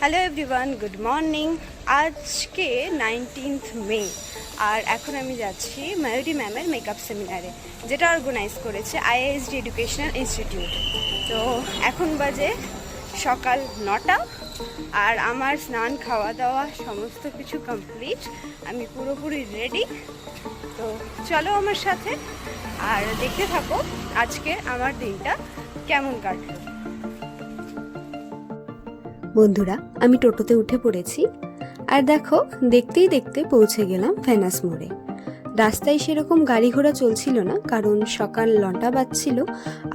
Hello everyone, good morning. আজকে 19th মে আর এখন আমি যাচ্ছি ময়ূরী ম্যামের মেকআপ সেমিনারে, যেটা অর্গানাইজ করেছে IISD এডুকেশনাল ইনস্টিটিউট। তো এখন বাজে সকাল 9টা আর আমার স্নান খাওয়া দাওয়া সমস্ত কিছু কমপ্লিট। আমি পুরোপুরি রেডি। তো চলো আমার সাথে আর দেখতে থাকো আজকে আমার দিনটা কেমন কাটলো। বন্ধুরা, আমি টোটোতে উঠে পড়েছি আর দেখো দেখতেই দেখতে পৌঁছে গেলাম ভেনাস মোড়ে। রাস্তায় সেরকম গাড়ি ঘোড়া চলছিল না, কারণ সকাল 9টা বাজছিল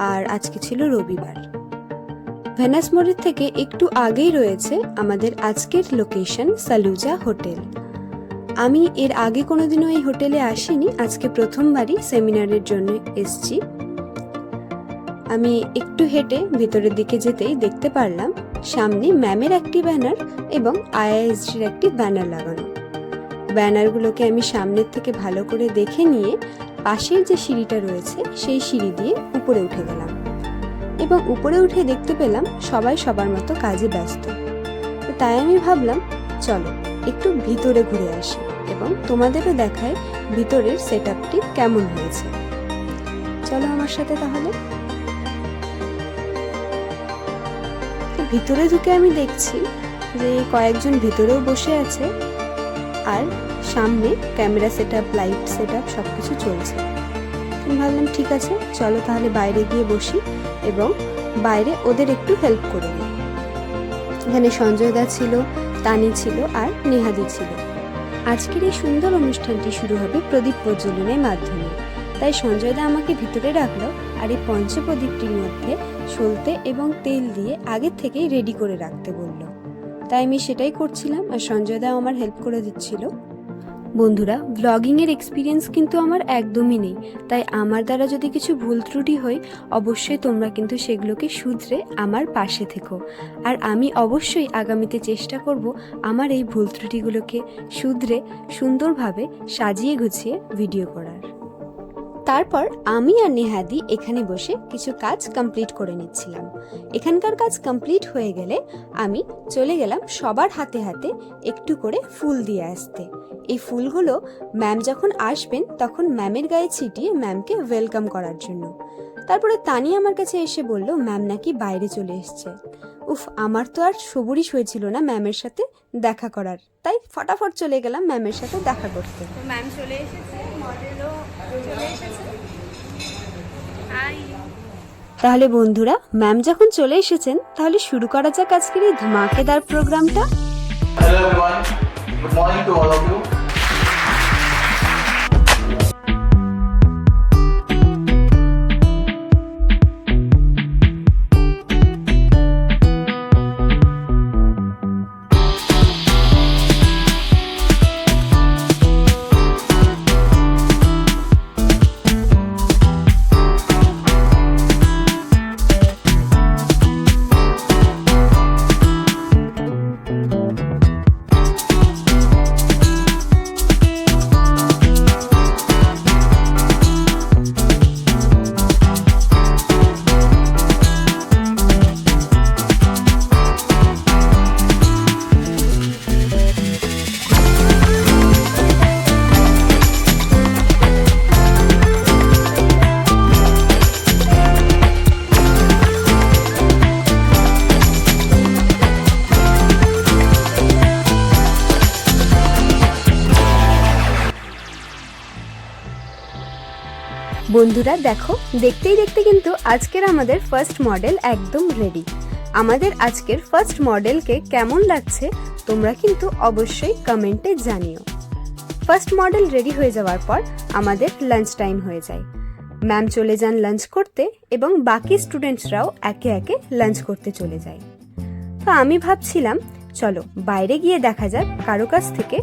আর আজকে ছিল রবিবার। ভেনাস মোড়ের থেকে একটু আগেই রয়েছে আমাদের আজকের লোকেশন সালুজা হোটেল। আমি এর আগে কোনোদিনও এই হোটেলে আসিনি, আজকে প্রথমবারই সেমিনারের জন্য এসছি। আমি একটু হেঁটে ভেতরের দিকে যেতেই দেখতে পারলাম সামনে ম্যামের একটি ব্যানার এবং IISDর একটি ব্যানার লাগানো। ব্যানারগুলোকে আমি সামনের থেকে ভালো করে দেখে নিয়ে পাশের যে সিঁড়িটা রয়েছে সেই সিঁড়ি দিয়ে উপরে উঠে গেলাম এবং উপরে উঠে দেখতে পেলাম সবাই সবার মতো কাজে ব্যস্ত। তো তাই আমি ভাবলাম চলো একটু ভিতরে ঘুরে আসি এবং তোমাদেরও দেখায় ভিতরের সেটআপটি কেমন হয়েছে। চলো আমার সাথে তাহলে। ভিতরে ঢুকে আমি দেখছি যে কয়েকজন ভিতরেও বসে আছে আর সামনে ক্যামেরা সেটআপ, লাইট সেটআপ সবকিছু চলছে। আমি ভাবলাম ঠিক আছে, চলো তাহলে বাইরে গিয়ে বসি এবং বাইরে ওদের একটু হেল্প করে নিই। এখানে সঞ্জয় দা ছিল, তানি ছিল আর নেহাদি ছিল। আজকের এই সুন্দর অনুষ্ঠানটি শুরু হবে প্রদীপ প্রজ্বলনের মাধ্যমে, তাই সঞ্জয় দা আমাকে ভিতরে রাখলো আর এই পঞ্চপ্রদীপটির মধ্যে সলতে এবং তেল দিয়ে আগের থেকেই রেডি করে রাখতে বলল। তাই আমি সেটাই করছিলাম আর সঞ্জয় দা আমার হেল্প করে দিচ্ছিল। বন্ধুরা, ব্লগিংয়ের এক্সপিরিয়েন্স কিন্তু আমার একদমই নেই, তাই আমার দ্বারা যদি কিছু ভুল ত্রুটি হয় অবশ্যই তোমরা কিন্তু সেগুলোকে শুধরে আমার পাশে থেকো। আর আমি অবশ্যই আগামীতে চেষ্টা করব আমার এই ভুল ত্রুটিগুলোকে শুধরে সুন্দরভাবে সাজিয়ে গুছিয়ে ভিডিও করার। তারপর আমি আর নেহাদি এখানে বসে কিছু কাজ কমপ্লিট করে নিচ্ছিলাম। এখানকার কাজ কমপ্লিট হয়ে গেলে আমি চলে গেলাম সবার হাতে হাতে একটু করে ফুল দিয়ে আসতে। এই ফুলগুলো ম্যাম যখন আসবেন তখন ম্যামের গায়ে ছিটিয়ে ম্যামকে ওয়েলকাম করার জন্য। তারপরে তানি আমার কাছে এসে বলল ম্যাম নাকি বাইরে চলে এসছে। উফ, আমার তো আর সবুরই হয়েছিল না ম্যামের সাথে দেখা করার, তাই ফটাফট চলে গেলাম ম্যামের সাথে দেখা করতে। ম্যাম চলে এসেছে, মডেলও চলে এসেছে। হাই। তাহলে বন্ধুরা, ম্যাম যখন চলে এসেছেন তাহলে শুরু করা যাক আজকের এই ধমাকেদার প্রোগ্রামটা। Hello everyone, good morning to all of you. বন্ধুরা দেখো, দেখতেই দেখতে কিন্তু আজকের আমাদের ফার্স্ট মডেল একদম রেডি। আমাদের আজকের ফার্স্ট মডেলকে কেমন লাগছে তোমরা কিন্তু অবশ্যই কমেন্টে জানিও। ফার্স্ট মডেল রেডি হয়ে যাওয়ার পর আমাদের লাঞ্চ টাইম হয়ে যায়। ম্যাম চলে যান লাঞ্চ করতে এবং বাকি স্টুডেন্টসরাও একে একে লাঞ্চ করতে চলে যায়। তো আমি ভাবছিলাম চলো বাইরে গিয়ে দেখা যাক কারো কাছ থেকে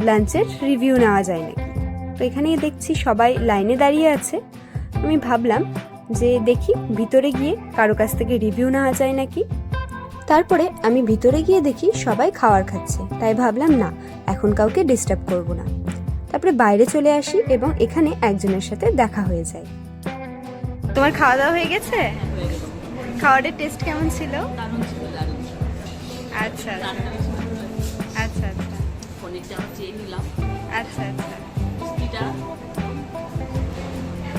লাঞ্চের রিভিউ নেওয়া যায় নাকি। তো এখানে দেখছি সবাই লাইনে দাঁড়িয়ে আছে। আমি ভাবলাম যে দেখি ভিতরে গিয়ে কারো কাছ থেকে রিভিউ নেওয়া যায় নাকি। তারপরে আমি ভিতরে গিয়ে দেখি সবাই খাবার খাচ্ছে, তাই ভাবলাম না এখন কাউকে ডিস্টার্ব করব না। তারপরে বাইরে চলে আসি এবং এখানে একজনের সাথে দেখা হয়ে যায়। তোমার খাওয়া দাওয়া হয়ে গেছে? খাবারের টেস্ট কেমন ছিল? আচ্ছা আচ্ছা রান্না বেশি ভালো লাগে। আচ্ছা আচ্ছা পনিরটা আমরা চেয়ে নিলাম, আচ্ছা আচ্ছা। মিষ্টিটা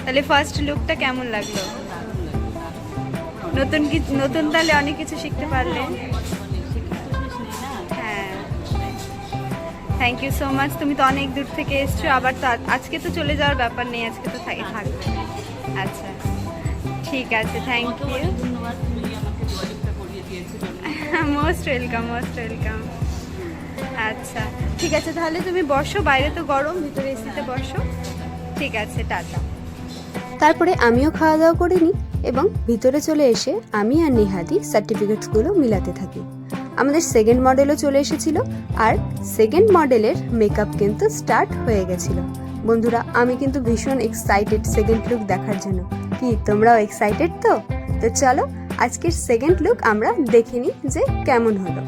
তাহলে ফার্স্ট লুকটা কেমন লাগলো? দারুণ লাগলো, দারুণ। নতুন নতুন তাহলে অনেক কিছু শিখতে পারলে। মানে শিখতে তো শেষ নেই না। হ্যাঁ, থ্যাংক ইউ সো মাচ। তুমি তো অনেক দূর থেকে এসছো, আবার তো আজকে তো চলে যাওয়ার ব্যাপার নেই, আজকে তো থাকবে। আচ্ছা ঠিক আছে, থ্যাংক তোমাকে ইউ। অনেক ধন্যবাদ, তুমি আমাকে যোগাযোগটা করিয়ে দিয়েছো জন্য। Most welcome, most welcome. আচ্ছা ঠিক আছে, তাহলে তুমি বসো, বাইরে তো গরম, ভিতরে এসিতে বসো। ঠিক আছে, টাটা। তারপরে আমিও খাওয়া দাওয়া করে নিই এবং ভিতরে চলে এসে আমি আর নিহাদি সার্টিফিকেটসগুলো মিলাতে থাকি। আমাদের সেকেন্ড মডেলও চলে এসেছিল আর সেকেন্ড মডেলের মেকআপ কিন্তু স্টার্ট হয়ে গেছিল। বন্ধুরা, আমি কিন্তু ভীষণ এক্সাইটেড সেকেন্ড লুক দেখার জন্য। কি তোমরাও এক্সাইটেড তো? তো চলো আজকের সেকেন্ড লুক আমরা দেখে নিই যে কেমন হলো।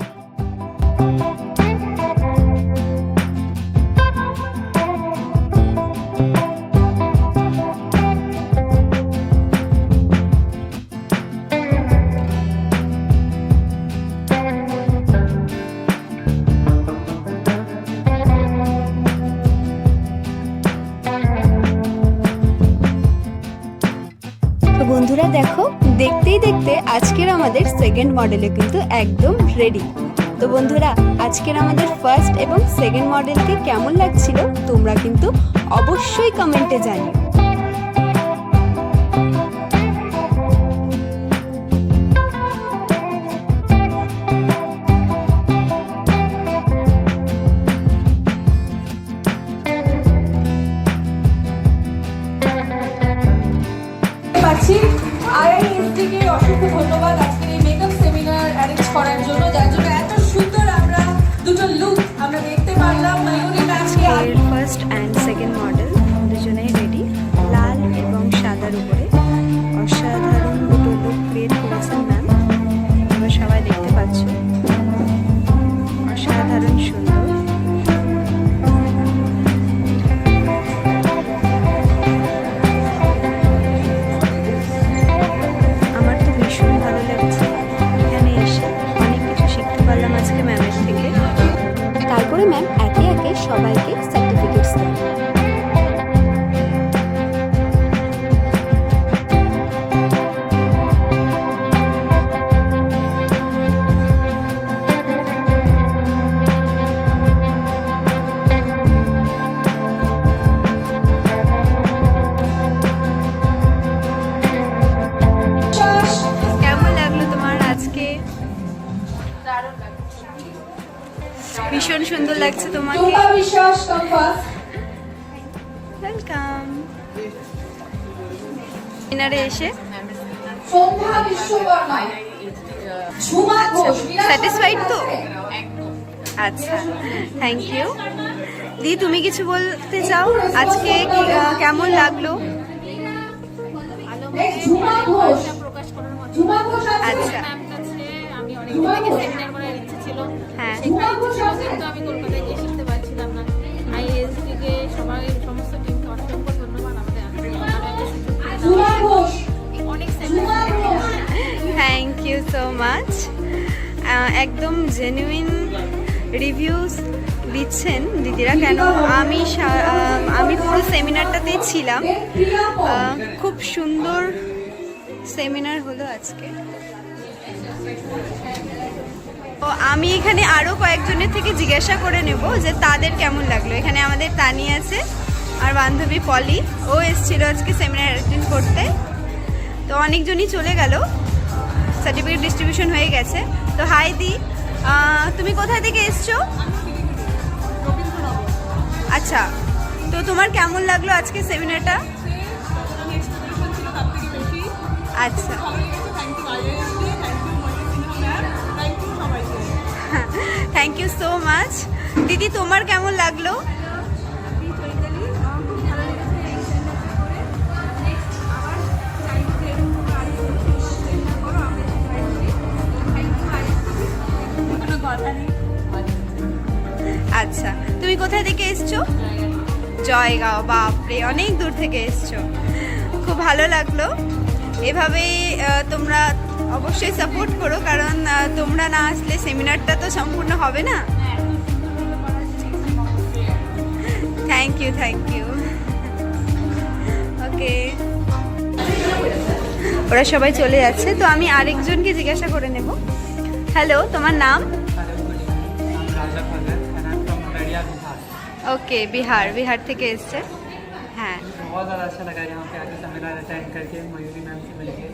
তো বন্ধুরা দেখো, দেখতেই দেখতে আজকের আমাদের সেকেন্ড মডেলে কিন্তু একদম রেডি। তো বন্ধুরা, আজকের আমাদের ফার্স্ট এবং সেকেন্ড মডেলকে কেমন লাগছিল তোমরা কিন্তু অবশ্যই কমেন্টে জানিও। পাচ্ছি আইআইএসডিকে অসংখ্য ধন্যবাদ আজকের এই মেকআপ সেমিনার অ্যারেঞ্জ করার জন্য, যার জন্য এত সুন্দর আমরা দুটো লুক আমরা দেখতে পারলাম। ময়ূরী ম্যামকে এর ফার্স্ট অ্যান্ড সেকেন্ড মডেল দুজনেই রেডি, লাল এবং সাদার উপরে অসাধারণ দুটো লুক ক্রিয়েট করেছেন ম্যাম। তোমরা সবাই দেখতে পাচ্ছ, অসাধারণ সুন্দর। আমার তো ভীষণ ভালো লাগছে এখানে এসে, অনেক কিছু শিখতে পারলাম আজকে ম্যামের থেকে। তারপরে ম্যাম একে একে সবাইকে সার্টিফিকেটস দেন। কেমন লাগলো তোমার আজকে? ভীষণ সুন্দর লাগছে তোমাকে। টুম্পা বিশ্বাস কম্পাস, ওয়েলকাম। ডিনারে এসে সন্ধ্যা বিশ্বকর্মা, ঝুমা ঘোষ, স্যাটিসফাইড তো? আচ্ছা, থ্যাংক ইউ। দি, তুমি কিছু বলতে চাও? আজকে কেমন লাগলো? ঝুমা ঘোষ, প্রকাশ করার মতো ঝুমা ঘোষ আছে, আচ্ছা, ম্যাম কাছে আমি অনেকদিন থেকে সেমিনার করার ইচ্ছে ছিল, হ্যাঁ ঝুমা ঘোষ আছে, কিন্তু আমি কলকাতায় গিয়ে শিখতে পারছিলাম না। আইএসডিকে সবাই সমস্ত টিমকে অসংখ্য ধন্যবাদ, আমাদের ঝুমা ঘোষ, অনেক Jhuma Ghosh, thank you so much. একদম জেনুইন রিভিউজ দিচ্ছেন দিদিরা। কেন আমি পুরো সেমিনারটাতেই ছিলাম। খুব সুন্দর সেমিনার হলো আজকে। তো আমি এখানে আরও কয়েকজনের থেকে জিজ্ঞাসা করে নেব যে তাদের কেমন লাগলো। এখানে আমাদের তানি আছে আর বান্ধবী পলি, ও এসেছিল আজকে সেমিনার অ্যাটেন্ড করতে। তো অনেকজনই চলে গেল, সার্টিফিকেট ডিস্ট্রিবিউশন হয়ে গেছে। তো হাই দি, তুমি কোথা থেকে এসছো? আচ্ছা, তো তোমার কেমন লাগলো আজকে সেমিনারটা? আচ্ছা, থ্যাংক ইউ সো মাচ। দিদি, তোমার কেমন লাগলো? আচ্ছা, তুমি কোথা থেকে এসছো? জয়গাঁও। বাপরে, অনেক দূর থেকে এসছো, খুব ভালো লাগলো। এভাবেই তোমরা অবশ্যই সাপোর্ট করো, কারণ তোমরা না আসলে সেমিনারটা তো সম্পূর্ণ হবে না। Thank you, thank you. Okay, ওরা সবাই চলে যাচ্ছে, তো আমি আরেকজনকে জিজ্ঞাসা করে নেব। হ্যালো, তোমার নাম? ओके, बिहार থেকে এসছে। হ্যাঁ, बहुत ज़्यादा अच्छा लगा यहाँ पे आके सेमिनार अटेंड करके, मयूरी मैम से मिलके।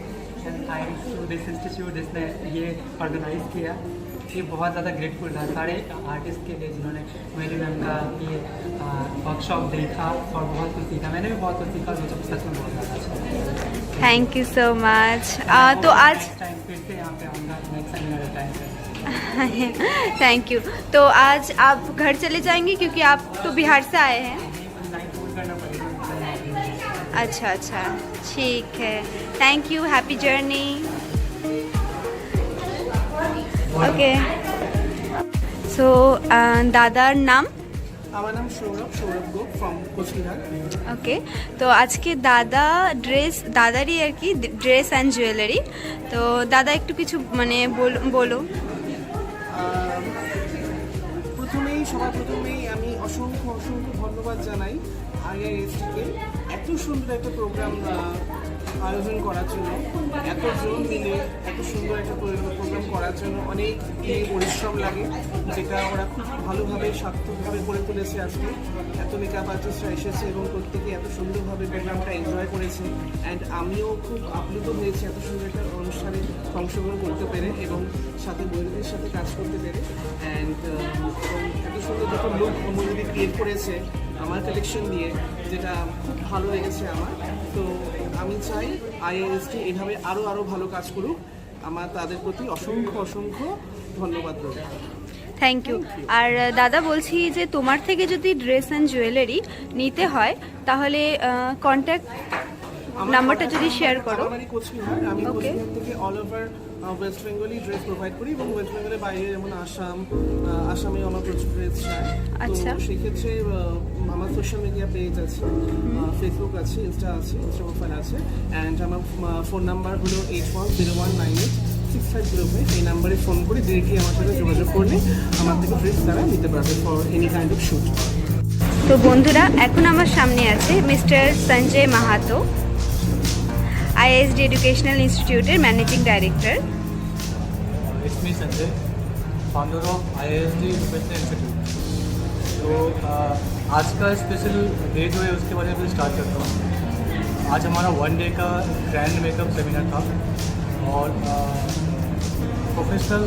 And thanks to this institute जिसने ये ऑर्गेनाइज किया। ये बहुत ज़्यादा ग्रेटफुल था सारे आर्टिस्ट के लिए जिन्होंने मयूरी मैम का ये वर्कशॉप देखा और बहुत कुछ सीखा। मैंने भी बहुत कुछ सीखा, मुझे सच में बहुत ज़्यादा अच्छा लगा। Thank you so much. तो आज टाइम फिर से यहाँ पे आऊँगा नेक्स्ट सेमिनार अटेंड करके। Thank you. तो आज आप घर चले जाएंगे क्योंकि आप तो बिहार से आए हैं? नाइट टूर करना पड़ेगा। अच्छा अच्छा, ठीक है, thank you, happy journey. Okay, so দাদার নাম? আমার নাম সৌরভ গোপ ফ্রম কোচবিহার। ওকে, তো আজকে দাদারই আর কি ড্রেস অ্যান্ড জুয়েলারি। তো দাদা একটু কিছু মানে বলো। সবার প্রথমেই আমি অসংখ্য ধন্যবাদ জানাই IIST-কে এত সুন্দর একটা প্রোগ্রাম আয়োজন করার জন্য, এতজন মিলে এত সুন্দর একটা প্রোগ্রাম করার জন্য অনেক পরিশ্রম লাগে, যেটা ওরা খুব ভালোভাবে সার্থকভাবে করে তুলেছে। আজকে এত মেকআপ আর্টিস্টরা এসেছে এবং প্রত্যেকে এত সুন্দরভাবে প্রোগ্রামটা এনজয় করেছে। অ্যান্ড আমিও খুব আপ্লুত হয়েছি এত সুন্দর একটা অনুষ্ঠানে অংশগ্রহণ করতে পেরে এবং সাথে বন্ধুদের সাথে কাজ করতে পেরে। অ্যান্ড এত সুন্দর দুটো লুক ময়ূরী ক্রিয়েট করেছে আমার কালেকশন দিয়ে, যেটা খুব ভালো লেগেছে আমার। তো আমি চাই IIST এইভাবে আরও ভালো কাজ করুক। আমার তাদের প্রতি অসংখ্য ধন্যবাদ দেব। Thank you. আর দাদা বলছি যে তোমার থেকে যদি ড্রেস অ্যান্ড জুয়েলারি নিতে হয় তাহলে কন্ট্যাক্ট নাম্বারটা যদি শেয়ার করো। আমি কোচবিহার থেকে all over West Bengali dress provide করি এবং ওয়েস্ট বেঙ্গলের বাইরে যেমন আসামে আমার প্রচুর ড্রেস চাই। আচ্ছা, তো সেক্ষেত্রে আমার সোশ্যাল মিডিয়া পেজ আছে, ফেসবুক আছে, ইনস্টা প্রোফাইল আছে। অ্যান্ড আমার ফোন নাম্বার হলো 8101986505। এই নাম্বারে ফোন করে ডিরেক্টলি আমার সাথে যোগাযোগ করলে আমার থেকে ড্রেস তারা নিতে পারবে for any kind of shoot. তো বন্ধুরা, এখন আমার সামনে আছে mister Sanjay Mahato, IIST educational ইনস্টিটিউটের managing director. It's me Sanjay, founder of IIST Educational Institute। तो आज का स्पेशल डे जो है उसके बारे में भी स्टार्ट करता हूँ। आज हमारा 1 डे का ग्रैंड मेकअप सेमिनार था और professional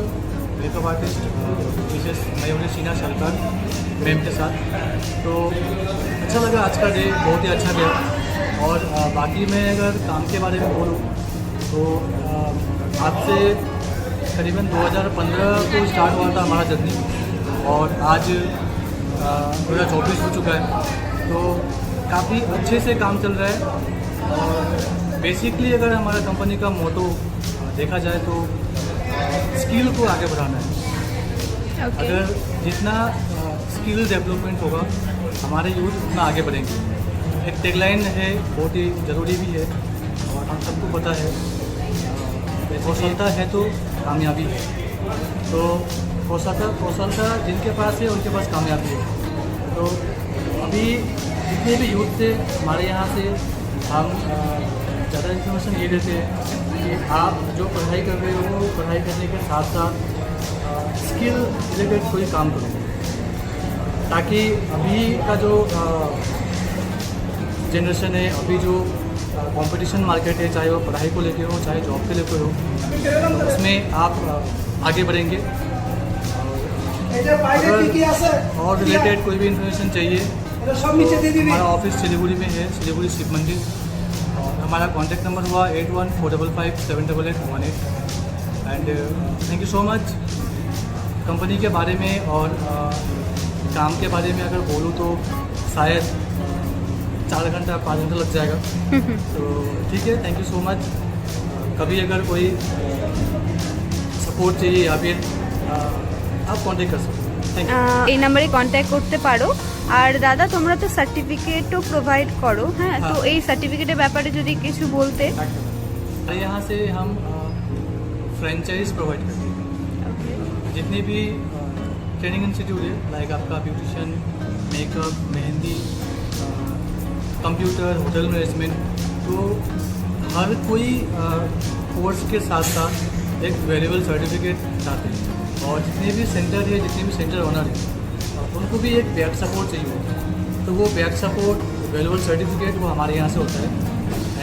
makeup artist Mrs Mayuri Sheena सरकार मैम के साथ। तो अच्छा लगा, आज का डे बहुत ही अच्छा गया। और बाकी मैं अगर काम के बारे में बोलूँ तो आज से करीबन 2015 को स्टार्ट हुआ था हमारा जर्नी और आज 2024 हो चुका है। तो काफ़ी अच्छे से काम चल रहा है। और बेसिकली अगर हमारा कंपनी का मोटो देखा जाए तो स्किल को आगे बढ़ाना है। अगर जितना स्किल डेवलपमेंट होगा हमारे यूथ उतना आगे बढ़ेंगे। एक टैगलाइन है, बहुत ही ज़रूरी भी है और हम सबको पता है, कौशलता है तो कामयाबी है। तो कौशलता जिनके पास है उनके पास कामयाबी है। तो अभी जितने भी यूथ थे हमारे यहाँ से हम ज़्यादा इन्फॉर्मेशन ये देते हैं कि आप जो पढ़ाई कर रहे हो पढ़ाई करने के साथ साथ स्किल रिलेटेड कोई काम करो, ताकि अभी का जो जनरेशन है, अभी जो कंपटीशन मार्केट है, चाहे वो पढ़ाई को लेके हो चाहे जॉब के लेके हो, उसमें आप आगे बढ़ेंगे। और रिलेटेड कोई भी इन्फॉर्मेशन चाहिए तो हमारा ऑफिस सिलीगुड़ी में है, सिलीगुड़ी शिव मंदिर। और हमारा कॉन्टैक्ट नंबर हुआ 8145578818। And thank you so much. Company के बारे में और काम के बारे में अगर बोलूँ तो शायद 4 घंटा 5 घंटा लग जाएगा। तो ठीक है, थैंक यू सो मच। कभी अगर कोई सपोर्ट चाहिए या फिर आप कॉन्टैक्ट कर सकते हो। Thank you. এই নম্বরে কন্ট্যাক্ট করতে পারো। আর দাদা তোমরা তো সার্টিফিকেটও প্রোভাইড করো, হ্যাঁ, তো এই সার্টিফিকেটের ব্যাপারে যদি কিছু বলতে। यहाँ से हम फ्रेंचाइज प्रोवाइड करती है। जितने भी ट्रेनिंग इंस्टीट्यूट है लाइक आपका beautician, makeup, mehndi, computer, hotel management, तो हर कोई कोर्स के साथ साथ एक वैल्यूबल सर्टिफिकेट चाहते हैं। और जितने भी सेंटर है, जितने भी सेंटर ओनर हैं, उनको भी एक बैक सपोर्ट चाहिए होता है। तो वो बैक सपोर्ट, वैल्यूबल सर्टिफिकेट वो हमारे यहाँ से होता है।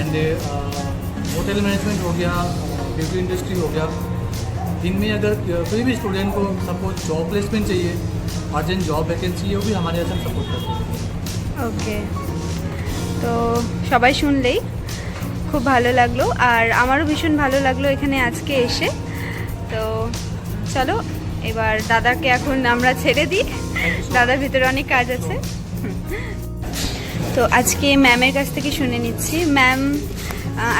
एंड होटल मैनेजमेंट हो गया, ब्यूटी इंडस्ट्री हो गया, इनमें अगर कोई भी स्टूडेंट को सपोज जॉब प्लेसमेंट चाहिए, अर्जेंट जॉब वैकेंसी है, वो भी हमारे यहाँ से सपोर्ट करते हैं। ওকে, তো সবাই শুনলেই খুব ভালো লাগলো, আর আমারও ভীষণ ভালো লাগলো এখানে আজকে এসে। তো চলো এবার দাদাকে এখন আমরা ছেড়ে দিই, দাদার ভিতরে অনেক কাজ আছে। তো আজকে ম্যামের কাছ থেকে শুনে নিচ্ছি। ম্যাম,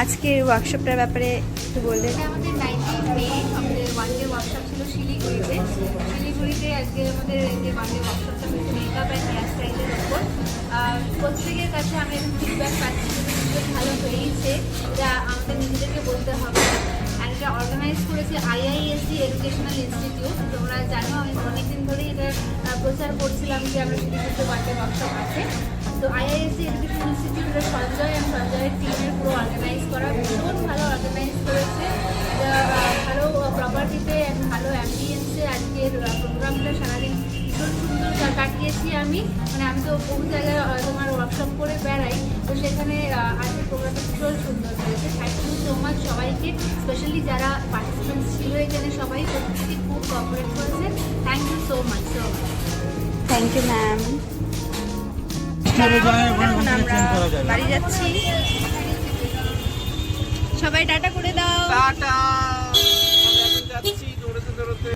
আজকে ওয়ার্কশপটার ব্যাপারে একটু বললে। আমাদের 19 মে আমাদের ওয়ান ডে ওয়ার্কশপ ছিল শিলিগুড়িতে। আজকে আমাদের যে ওয়ান ডে ওয়ার্কশপটা হচ্ছে মেকআপ অ্যান্ড হেয়ার স্টাইলের ওপর। প্রত্যেকের কাছে আমি ফিডব্যাক পাচ্ছি যে ভালো হয়েছে, যা আমাদের নিজেদেরকে বলতে হবে। আর এটা অর্গানাইজ করেছে IISD এডুকেশনাল ইনস্টিটিউট। তোমরা জানো আমি অনেকদিন ধরেই এটা প্রচার করছিলাম যে আমরা শিলিগুড়িতে ওয়ান ডে ওয়ার্কশপ আছে। তো IISD এডুকেশনাল ইনস্টিটিউটের সঞ্জয়ের টিমের পুরো অর্গানাইজ করা, ভীষণ ভালো অর্গানাইজ করেছে। ভালো প্রপার্টিতে ভালো অ্যাম্বিয়েন্সে আজকের প্রোগ্রামটা সারাদিন ভীষণ সুন্দর কাটিয়েছি আমি। মানে আমি তো বহু জায়গায় তোমার ওয়ার্কশপ করে বেড়াই, তো সেখানে আজকের প্রোগ্রামটা ভীষণ সুন্দর হয়েছে। থ্যাংক ইউ সো মাচ সবাইকে, স্পেশালি যারা পার্টিসিপেন্টস ছিল এখানে, সবাই প্রত্যেকে খুব কোঅপারেট করেছে। Thank you so much so much. Thank you ma'am. এখন আমরা বাড়ি যাচ্ছি, সবাই টাটা করে দাও। টাটা। আমরা এখন যাচ্ছি দৌড়াতে দৌড়াতে।